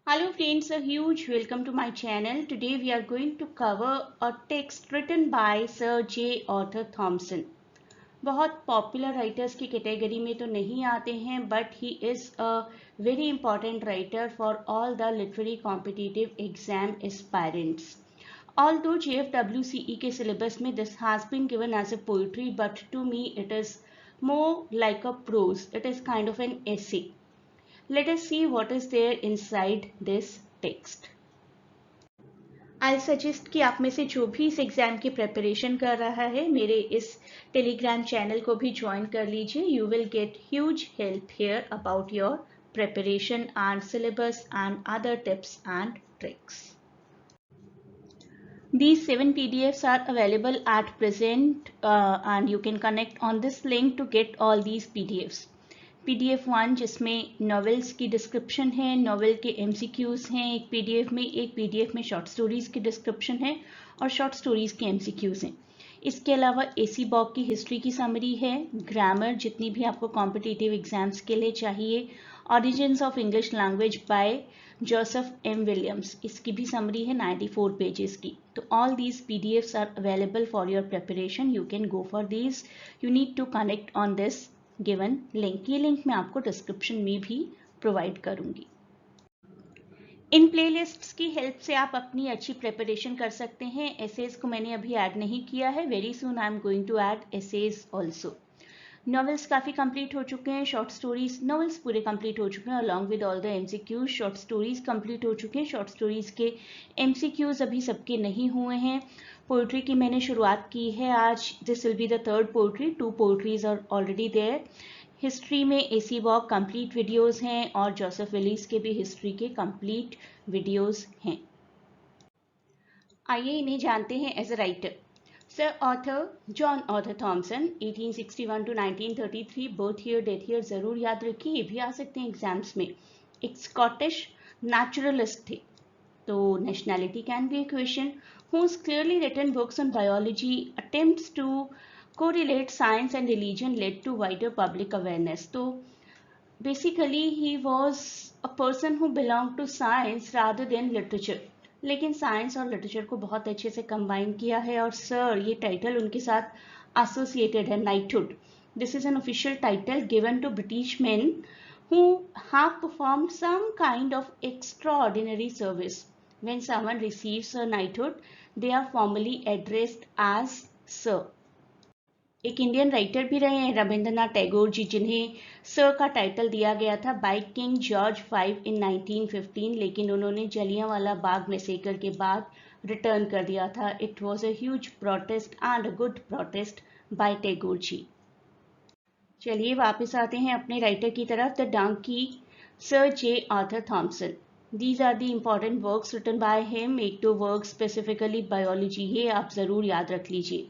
Hello friends, a huge welcome to my channel. Today we are going to cover a text written by Sir J. Arthur Thomson. बहुत popular writers की category में तो नहीं आते हैं, but he is a very important writer for all the literary competitive exam aspirants. Although JFWCE के syllabus में this has been given as a poetry, but to me it is more like a prose. It is kind of an essay. Let us see what is there inside this text. I'll suggest कि आप में से जो भी इस exam की preparation कर रहा है, मेरे इस टेलीग्राम चैनल को भी ज्वाइन कर लीजिए. You will get huge help here about your preparation and syllabus and other tips and tricks. These 7 PDFs are available at present and you can connect on this link to get all these PDFs. PDF 1 जिसमें novels की description है, novel के MCQs हैं एक PDF में, एक PDF में short stories की डिस्क्रिप्शन है और शॉर्ट स्टोरीज के MCQs हैं. इसके अलावा AC बॉक की हिस्ट्री की समरी है, ग्रामर जितनी भी आपको कॉम्पिटिटिव एग्जाम्स के लिए चाहिए, origins of English language by Joseph M. Williams, इसकी भी समरी है 94 पेजेस की. तो all these PDFs are available for your preparation. You can go for these. You need to connect on this given link. ये link मैं आपको description में भी प्रोवाइड करूंगी. इन प्लेलिस्ट्स की हेल्प से आप अपनी अच्छी प्रिपरेशन कर सकते हैं. एसेज को मैंने अभी ऐड नहीं किया है. Very soon I am going to add essays also. Novels काफ़ी कंप्लीट हो चुके हैं, शॉर्ट स्टोरीज नॉवेल्स पूरे कंप्लीट हो चुके हैं along with all the MCQs. Short stories complete हो चुके हैं. शॉर्ट स्टोरीज के MCQs अभी सबके नहीं हुए हैं. पोइट्री की मैंने शुरुआत की है आज. This will be the third poetry. 2 poetries are already there. History में AC बॉक कंप्लीट वीडियोस हैं और जोसेफ विलीस के भी हिस्ट्री के कंप्लीट वीडियोस हैं. आइए इन्हें जानते हैं as a writer. Sir Arthur John Arthur Thomson 1861 to 1933. Birth year death year जरूर याद रखिए, ये भी आ सकते हैं एग्जाम्स में. एक स्कॉटिश नेचुरलिस्ट थे, तो nationality can be A question. who's clearly written books on biology attempts to correlate science and religion led to wider public awareness. तो basically he was a person who belonged to science rather than literature, लेकिन science और literature को बहुत अच्छे से combine किया है. और सर ये टाइटल उनके साथ एसोसिएटेड है, knighthood. This is an official title given to British men who have performed some kind of extraordinary service. When someone receives a knighthood, they are formally addressed as sir. एक Indian writer भी रहे हैं रविंद्रनाथ टैगोर जी, जिन्हें sir का title दिया गया था by king George V इन 1915, लेकिन उन्होंने जलियांवाला बाग मैसेकर के बाद रिटर्न कर दिया था. It was a huge protest and a good protest by Tagore ji. चलिए वापस आते हैं अपने राइटर की तरफ. The donkey, sir J Arthur Thomson. These are the important works written by him. एक दो वर्क स्पेसिफिकली बायोलॉजी, ये आप ज़रूर याद रख लीजिए.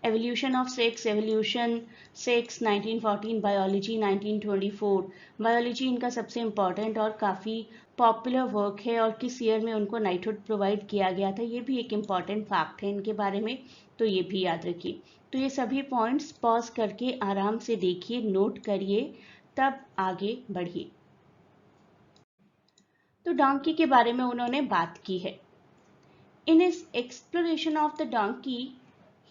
Evolution of Sex, Evolution Sex 1914, Biology 1924. Biology इनका सबसे इम्पॉर्टेंट और काफ़ी पॉपुलर वर्क है और किस ईयर में उनको नाइटहुड प्रोवाइड किया गया था, ये भी एक इम्पॉर्टेंट फैक्ट है इनके बारे में, तो ये भी याद रखिए. तो ये सभी पॉइंट्स पॉज करके आराम से देखिए, नोट करिए, तब आगे बढ़िए. तो डोंकी के बारे में उन्होंने बात की है. In his exploration of the donkey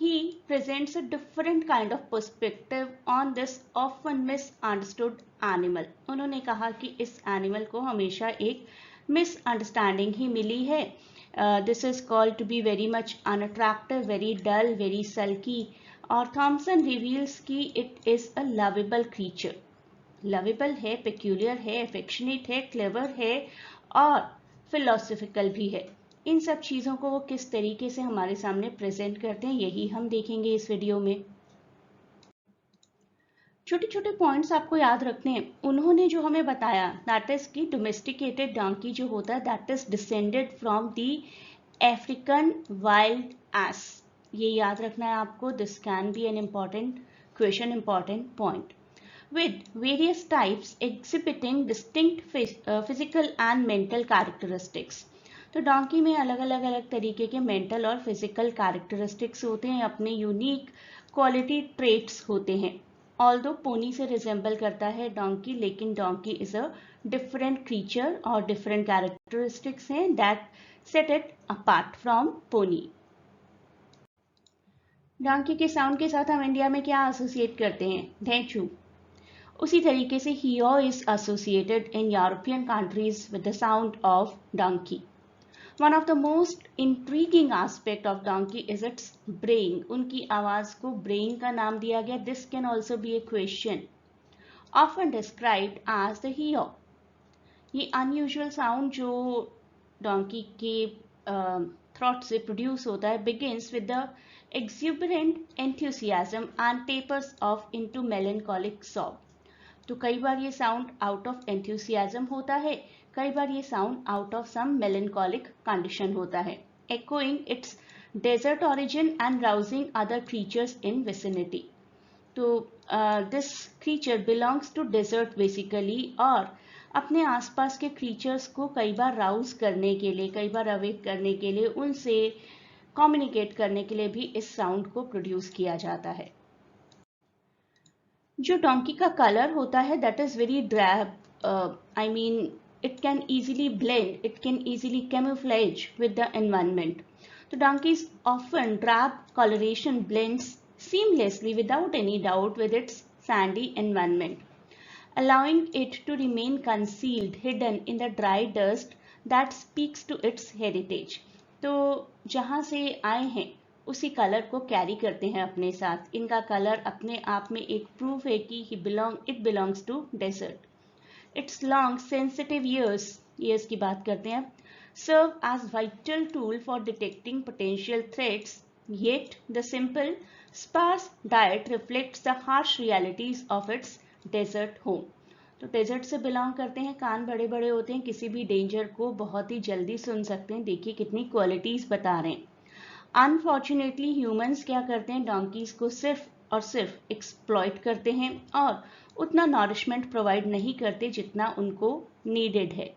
he presents a different kind of perspective on this often misunderstood animal. उन्होंने कहा कि इस एनिमल को हमेशा एक मिसअंडरस्टैंडिंग ही मिली है. This is called to be very much unattractive, very dull, very sulky. और थॉमसन रिवील्स कि it is a lovable creature. Lovable है, पेक्यूलियर है, अफेक्शनेट है, क्लेवर है और फिलोसफिकल भी है. इन सब चीज़ों को वो किस तरीके से हमारे सामने प्रेजेंट करते हैं, यही हम देखेंगे इस वीडियो में. छोटे छोटे पॉइंट्स आपको याद रखने हैं. उन्होंने जो हमें बताया दैट इज की डोमेस्टिकेटेड डंकी जो होता है that is descended from the African wild ass. ये याद रखना है आपको. This can be an important question, important point. with various types exhibiting distinct physical and mental characteristics. तो डोंकी में अलग अलग तरीके के मेंटल और फिजिकल कैरेक्टरिस्टिक्स होते हैं, अपने यूनिक क्वालिटी ट्रेट्स होते हैं. ऑल्दो पोनी से रिजेंबल करता है डोंकी, लेकिन donkey is a different creature और different characteristics हैं that set it apart from pony. Donkey के साउंड के साथ हम इंडिया में क्या एसोसिएट करते हैं? ढेंचू. उसी तरीके से हियो is associated in European countries with the sound of donkey. One of the most intriguing aspect of donkey is its braying. उनकी आवाज को braying का नाम दिया गया. This can also be a question. Often described as the hiyo. ये unusual sound जो donkey के throat से produce होता है begins with the exuberant enthusiasm and tapers off into melancholic sob. तो कई बार ये साउंड आउट ऑफ एंथुसियाज्म होता है, कई बार ये sound out of some melancholic condition होता है, echoing its desert origin and rousing other creatures in vicinity. तो this creature belongs to desert basically और अपने आसपास के creatures को कई बार राउज करने के लिए, कई बार अवेक करने के लिए, उनसे कम्युनिकेट करने के लिए भी इस साउंड को प्रोड्यूस किया जाता है. जो डोंकी का कलर होता है that is very drab. I mean it can easily blend, it can easily camouflage with the environment. तो donkeys often drab coloration blends seamlessly without any doubt with its sandy environment, allowing it to remain concealed, hidden in the dry dust that speaks to its heritage. तो जहाँ से आए हैं उसी colour को carry करते हैं अपने साथ. इनका कलर अपने आप में एक प्रूफ है कि it belongs to desert. It's long sensitive years की बात करते हैं, serve as vital tool for detecting potential threats, yet the simple, sparse diet reflects the harsh realities of its desert home. तो डेजर्ट से belong करते हैं, कान बड़े बड़े होते हैं, किसी भी डेंजर को बहुत ही जल्दी सुन सकते हैं. देखिए कितनी क्वालिटीज बता रहे हैं. अनफॉर्चुनेटली ह्यूमंस क्या करते हैं, डोंकीज को सिर्फ और सिर्फ एक्सप्लॉइट करते हैं और उतना नॉरिशमेंट प्रोवाइड नहीं करते जितना उनको नीडेड है.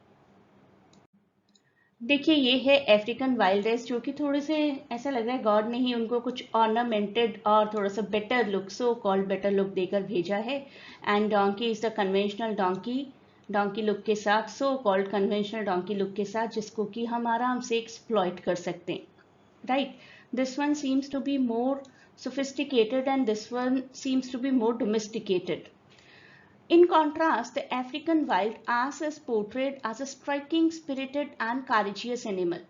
देखिए ये है अफ्रीकन वाइल्ड रेस जो कि थोड़े से ऐसा लग रहा है गॉड ने ही उनको कुछ ऑर्नामेंटेड और थोड़ा सा better look, so called better look देकर भेजा है. And donkey is the conventional donkey look के साथ, so called conventional donkey look के साथ, जिसको कि हम आराम से एक्सप्लॉइट कर सकते हैं. Right, this one seems to be more sophisticated and this one seems to be more domesticated. In contrast, the African wild ass is portrayed as a striking, spirited and courageous animal.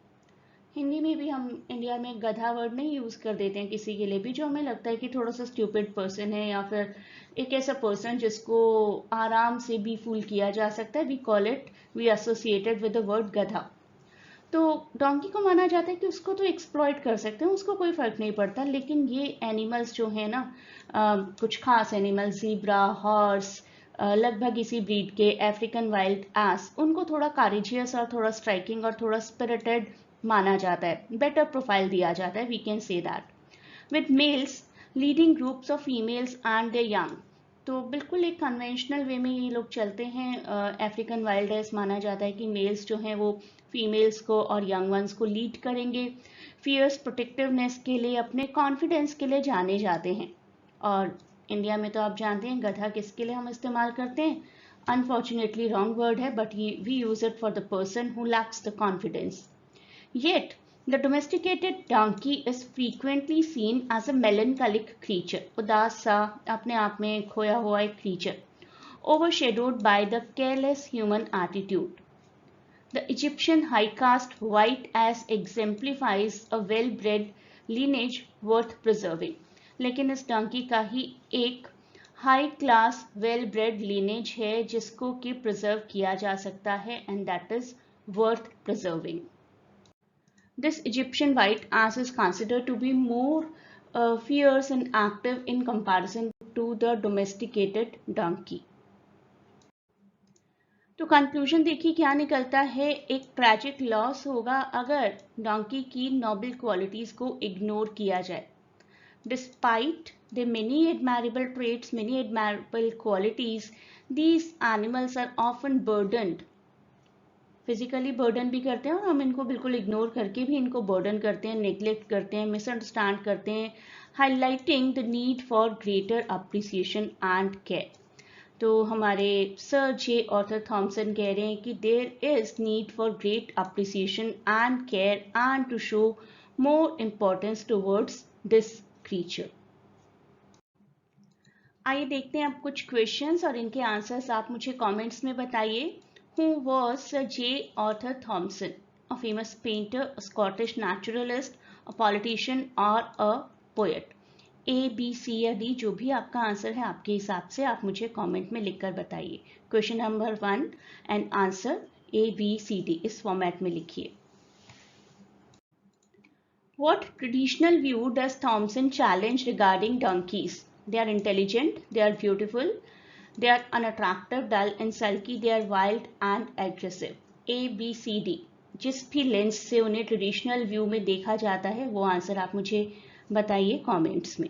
Hindi में भी हम India में गधा word नहीं use कर देते हैं किसी के लिए भी जो हमें लगता है कि थोड़ा सा स्टूपिड पर्सन है या फिर एक ऐसा पर्सन जिसको आराम से भी फूल किया जा सकता है. We associated with the word गधा. तो डोंकी को माना जाता है कि उसको तो एक्सप्लॉइट कर सकते हैं, उसको कोई फर्क नहीं पड़ता. लेकिन ये एनिमल्स जो है ना, कुछ खास एनिमल्स, ज़ीब्रा, हॉर्स, लगभग इसी ब्रीड के अफ्रीकन वाइल्ड एस, उनको थोड़ा करेजियस और थोड़ा स्ट्राइकिंग और थोड़ा स्पिरिटेड माना जाता है, बेटर प्रोफाइल दिया जाता है. We can say that. With males leading groups of females and the young. तो बिल्कुल एक कन्वेंशनल वे में ये लोग चलते हैं. अफ्रीकन वाइल्ड एस माना जाता है कि मेल्स जो हैं वो फीमेल्स को और यंग वंस को लीड करेंगे. फियर्स प्रोटेक्टिवनेस के लिए, अपने कॉन्फिडेंस के लिए जाने जाते हैं. और इंडिया में तो आप जानते हैं गधा किसके लिए हम इस्तेमाल करते हैं. अनफॉर्चुनेटली रॉन्ग वर्ड है but we use it for the person who lacks the confidence. Yet the domesticated donkey is frequently seen as a melancholic creature, उदास सा, अपने आप में खोया हुआ एक creature, overshadowed by the careless human attitude. The Egyptian high caste white ass exemplifies a well-bred lineage worth preserving. लेकिन इस donkey का ही एक high class well-bred lineage है जिसको कि preserve किया जा सकता है and that is worth preserving. This Egyptian white ass is considered to be more fierce and active in comparison to the domesticated donkey. तो कंक्लूजन देखिए क्या निकलता है. एक ट्रैजिक लॉस होगा अगर डोंकी की नोबल क्वालिटीज को इग्नोर किया जाए. Despite the many admirable traits, many admirable qualities, these animals are often burdened. Physically burden भी करते हैं और हम इनको बिल्कुल इग्नोर करके भी इनको बर्डन करते हैं, नेग्लेक्ट करते हैं, मिसअंडरस्टैंड करते हैं, highlighting the need for greater appreciation and care. तो हमारे सर जे ऑर्थर थॉमसन कह रहे हैं कि there is need for great appreciation and care and to show more importance towards this creature. आइए देखते हैं अब कुछ क्वेश्चंस और इनके आंसर्स आप मुझे कमेंट्स में बताइए। Who was sir J Arthur Thomson? A famous painter, a Scottish naturalist, a politician और अ पोएट? ए, बी, सी या डी, जो भी आपका आंसर है आपके हिसाब से आप मुझे कमेंट में लिखकर बताइए। Question number 1 and answer A, B, C, D इस फॉर्मेट में लिखिए। What traditional view does Thomson challenge regarding donkeys? They are intelligent, they are beautiful, they are unattractive, dull and sulky, they are wild and aggressive. A, B, C, D. जिस भी lens से उन्हें traditional view में देखा जाता है वो answer आप मुझे बताइए कमेंट्स में।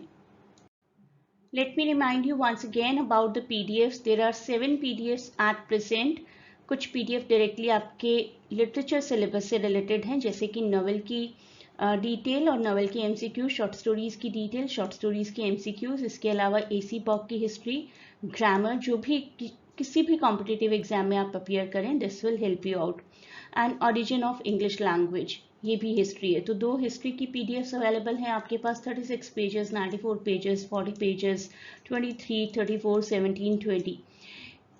Let me remind you once again about the PDFs. There are 7 PDFs at present. कुछ PDF डायरेक्टली आपके लिटरेचर सिलेबस से रिलेटेड हैं, जैसे कि नॉवेल की डिटेल और नॉवेल की एमसीक्यू, शॉर्ट स्टोरीज की डिटेल, शॉर्ट स्टोरीज की एमसीक्यूज, इसके अलावा एसी पॉक की हिस्ट्री, ग्रामर, जो भी किसी भी कॉम्पिटिटिव एग्जाम में आप अपियर करें this will help you out, and origin of English language, ये भी हिस्ट्री है। तो 2 हिस्ट्री की पीडीएफ्स अवेलेबल हैं आपके पास, 36 पेजेस, 94 पेजेस, 40 पेजेस, 23, 34, 17, 20।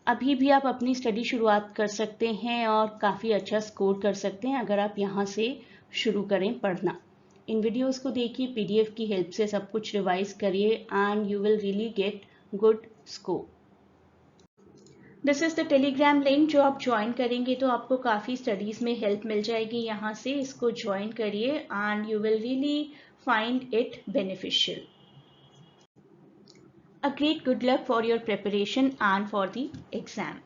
अभी भी आप अपनी स्टडी शुरुआत कर सकते हैं और काफ़ी अच्छा स्कोर कर सकते हैं अगर आप यहाँ से शुरू करें पढ़ना। इन वीडियोस को देखिए, पीडीएफ की हेल्प से सब कुछ रिवाइज करिए and you will really get good score. This is the Telegram link, जो आप ज्वाइन करेंगे तो आपको काफ़ी स्टडीज़ में हेल्प मिल जाएगी। यहाँ से इसको ज्वाइन करिए and you will really find it beneficial. A great good luck for your preparation and for the exam.